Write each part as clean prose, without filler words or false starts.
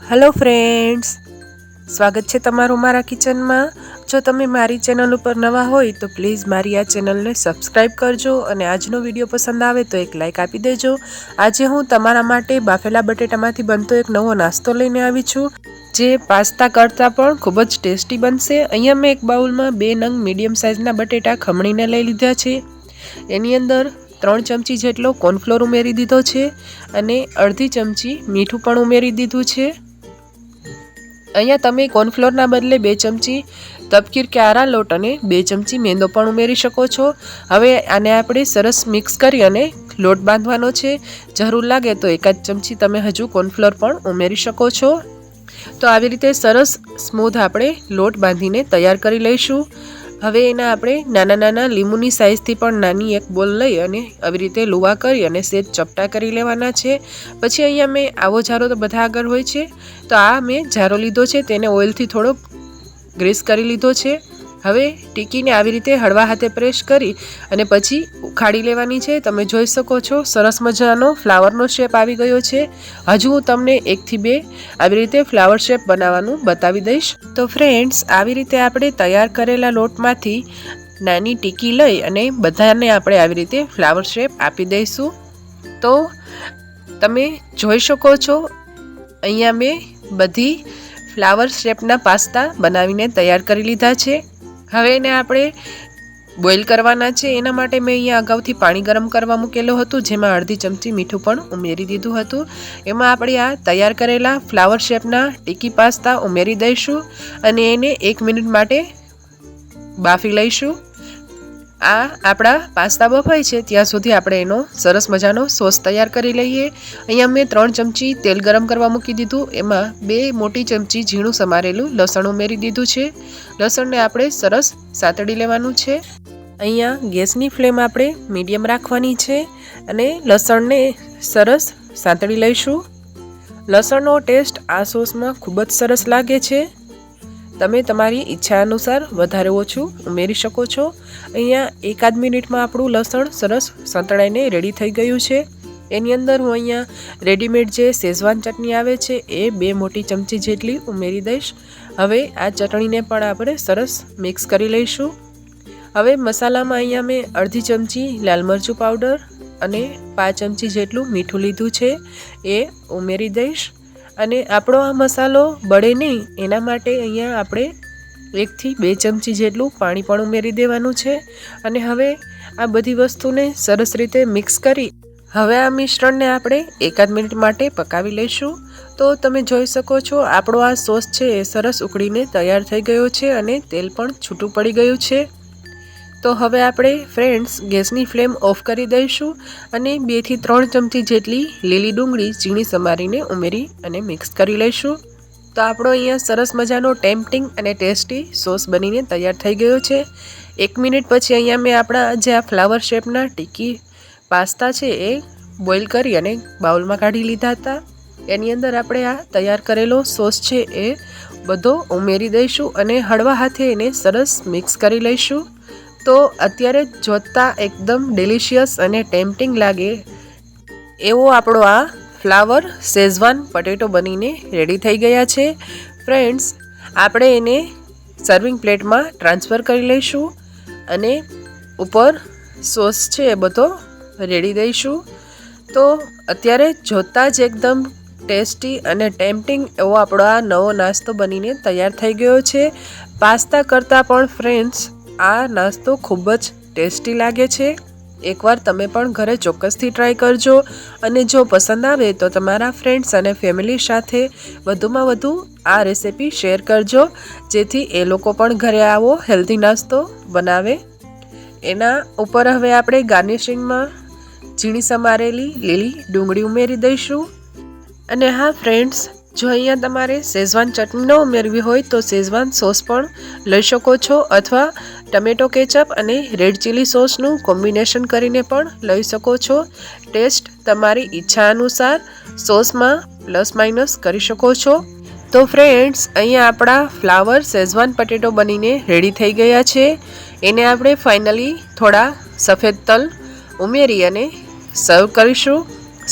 Hello friends, સ્વાગત છે તમારું મારા કિચનમાં। જો તમે મારી ચેનલ ઉપર નવા હોય તો પ્લીઝ મારી આ ચેનલને સબસ્ક્રાઈબ કરજો અને આજનો વિડીયો પસંદ આવે તો એક લાઇક આપી દેજો। આજે હું તમારા માટે બાફેલા બટેટામાંથી બનતો એક નવો નાસ્તો લઈને આવી છું, જે પાસ્તા કરતાં પણ ખૂબ જ ટેસ્ટી બનશે। અહીંયા મેં એક બાઉલમાં 2 નંગ મીડિયમ સાઇઝના બટેટા ખમણીને લઈ લીધા છે। એની અંદર 3 ચમચી જેટલો કોર્નફ્લોર ઉમેરી દીધો છે અને અડધી ચમચી મીઠું પણ ઉમેરી દીધું છે। અહીંયા તમે કોર્નફ્લોરના બદલે 2 ચમચી તપકીર કે આરા લોટ અને 2 ચમચી મેંદો પણ ઉમેરી શકો છો। હવે આને આપણે સરસ મિક્સ કરી અને લોટ બાંધવાનો છે। જરૂર લાગે તો 1 ચમચી તમે હજુ કોર્નફ્લોર પણ ઉમેરી શકો છો। તો આવી રીતે સરસ સ્મૂથ આપણે લોટ બાંધીને તૈયાર કરી લઈશું। હવે એના આપણે નાના નાના લીંબુની સાઇઝથી પણ નાની એક બોલ લઈ અને આવી રીતે લુવા કરી અને સેજ ચપટા કરી લેવાના છે। પછી અહીંયા મેં આવો જારો તો બધા આગળ હોય છે, તો આ મેં જારો લીધો છે, તેને ઓઇલથી થોડો ગ્રીસ કરી લીધો છે। હવે ટીકીને આવી રીતે હળવા હાથે પ્રેસ કરી અને પછી ઉખાડી લેવાની છે। તમે જોઈ શકો છો સરસ મજાનો ફ્લાવરનો શેપ આવી ગયો છે। હજુ હું તમને 1 થી 2 આવી રીતે ફ્લાવર શેપ બનાવવાનું બતાવી દઈશ। તો ફ્રેન્ડ્સ, આવી રીતે આપણે તૈયાર કરેલા લોટમાંથી નાની ટીકી લઈ અને બધાને આપણે આવી રીતે ફ્લાવર શેપ આપી દઈશું। તો તમે જોઈ શકો છો અહીંયા મેં બધી ફ્લાવર શેપના પાસ્તા બનાવીને તૈયાર કરી લીધા છે। હવે એને આપણે બોઇલ કરવાના છે। એના માટે મેં અહીંયા અગાઉથી પાણી ગરમ કરવા મૂકેલું હતું, જેમાં અડધી ચમચી મીઠું પણ ઉમેરી દીધું હતું। એમાં આપણે આ તૈયાર કરેલા ફ્લાવર શેપના ટીકી પાસ્તા ઉમેરી દઈશું અને એને 1 મિનિટ માટે બાફી લઈશું। આ આપણા પાસ્તા બફાય છે ત્યાં સુધી આપણે એનો સરસ મજાનો સોસ તૈયાર કરી લઈએ। અહીંયા મેં 3 ચમચી તેલ ગરમ કરવા મૂકી દીધું, એમાં 2 મોટી ચમચી ઝીણું સમારેલું લસણ ઉમેરી દીધું છે। લસણને આપણે સરસ સાતળી લેવાનું છે। અહીંયા ગેસની ફ્લેમ આપણે મીડિયમ રાખવાની છે અને લસણને સરસ સાતળી લઈશું। લસણનો ટેસ્ટ આ સોસમાં ખૂબ જ સરસ લાગે છે। તમે તમારી ઈચ્છા અનુસાર વધારે ઓછું ઉમેરી શકો છો। અહીંયા 1 મિનિટમાં આપણું લસણ સરસ સંતળાઈને રેડી થઈ ગયું છે। એની અંદર હું અહીંયા રેડીમેડ જે શેઝવાન ચટણી આવે છે એ 2 મોટી ચમચી જેટલી ઉમેરી દઈશ। હવે આ ચટણીને પણ આપણે સરસ મિક્સ કરી લઈશું। હવે મસાલામાં અહીંયા મેં અડધી ચમચી લાલ મરચું પાવડર અને 5 ચમચી જેટલું મીઠું લીધું છે, એ ઉમેરી દઈશ। અને આપણો આ મસાલો બળે નહીં એના માટે અહીંયા આપણે 1 થી 2 ચમચી જેટલું પાણી પણ ઉમેરી દેવાનું છે। અને હવે આ બધી વસ્તુને સરસ રીતે મિક્સ કરી હવે આ મિશ્રણને આપણે 1 મિનિટ માટે પકાવી લઈશું। તો તમે જોઈ શકો છો આપણો આ સોસ છે એ સરસ ઉકળીને તૈયાર થઈ ગયો છે અને તેલ પણ છૂટું પડી ગયું છે। તો હવે આપણે ફ્રેન્ડ્સ ગેસની ફ્લેમ ઓફ કરી દઈશું અને 2 થી 3 ચમચી જેટલી લીલી ડુંગળી ઝીણી સમારીને ઉમેરી અને મિક્સ કરી લઈશું। તો આપણો અહીંયા સરસ મજાનો ટેમ્પટિંગ અને ટેસ્ટી સોસ બનીને તૈયાર થઈ ગયો છે। 1 મિનિટ પછી અહીંયા મેં આપણા જે આ ફ્લાવર શેપના ટીકી પાસ્તા છે એ બોઇલ કરી અને બાઉલમાં કાઢી લીધા હતા। એની અંદર આપણે આ તૈયાર કરેલો સોસ છે એ બધો ઉમેરી દઈશું અને હળવા હાથે એને સરસ મિક્સ કરી લઈશું। તો અત્યારે જોતાં એકદમ ડિલિશિયસ અને ટેમ્પટિંગ લાગે એવો આપણો આ ફ્લાવર શેઝવાન પટેટો બનીને રેડી થઈ ગયા છે। ફ્રેન્ડ્સ, આપણે એને સર્વિંગ પ્લેટમાં ટ્રાન્સફર કરી લઈશું અને ઉપર સોસ છે એ બધો રેડી દઈશું। તો અત્યારે જોતાં જ એકદમ ટેસ્ટી અને ટેમ્પટિંગ એવો આપણો આ નવો નાસ્તો બનીને તૈયાર થઈ ગયો છે। પાસ્તા કરતાં પણ ફ્રેન્ડ્સ આ નાસ્તો ખૂબ જ ટેસ્ટી લાગે છે। એકવાર તમે પણ ઘરે ચોક્કસથી ટ્રાય કરજો અને જો પસંદ આવે તો તમારા ફ્રેન્ડ્સ અને ફેમિલી સાથે વધુમાં વધુ આ રેસિપી શેર કરજો, જેથી એ લોકો પણ ઘરે આવો હેલ્ધી નાસ્તો બનાવે। એના ઉપર હવે આપણે ગાર્નિશિંગમાં ઝીણી સમારેલી લીલી ડુંગળી ઉમેરી દઈશું। અને હા ફ્રેન્ડ્સ, જો અહીંયા તમારે શેઝવાન ચટણી ન ઉમેરવી હોય તો શેઝવાન સોસ પણ લઈ શકો છો, અથવા ટમેટો કેચઅપ અને રેડ ચીલી સોસનું કોમ્બિનેશન કરીને પણ લઈ શકો છો। ટેસ્ટ તમારી ઈચ્છા અનુસાર સોસમાં પ્લસ માઇનસ કરી શકો છો। તો ફ્રેન્ડ્સ, અહીંયા આપણા ફ્લાવર શેઝવાન પટેટો બનીને રેડી થઈ ગયા છે। એને આપણે ફાઇનલી થોડા સફેદ તલ ઉમેરી અને સર્વ કરીશું।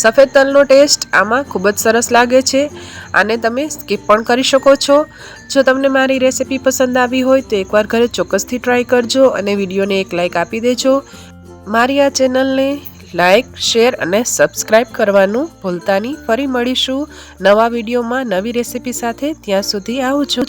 સફેદ તલનો ટેસ્ટ આમાં ખૂબ જ સરસ લાગે છે. આને તમે સ્કીપ પણ કરી શકો છો. જો તમને મારી રેસિપી પસંદ આવી હોય તો એકવાર ઘરે ચોક્કસથી ટ્રાય કરજો અને વિડીયોને એક લાઇક આપી દેજો. મારી આ ચેનલને લાઇક, શેર અને સબસ્ક્રાઈબ કરવાનું ભૂલતા નહીં. ફરી મળીશું નવા વિડીયોમાં નવી રેસિપી સાથે. ત્યાં સુધી આવજો.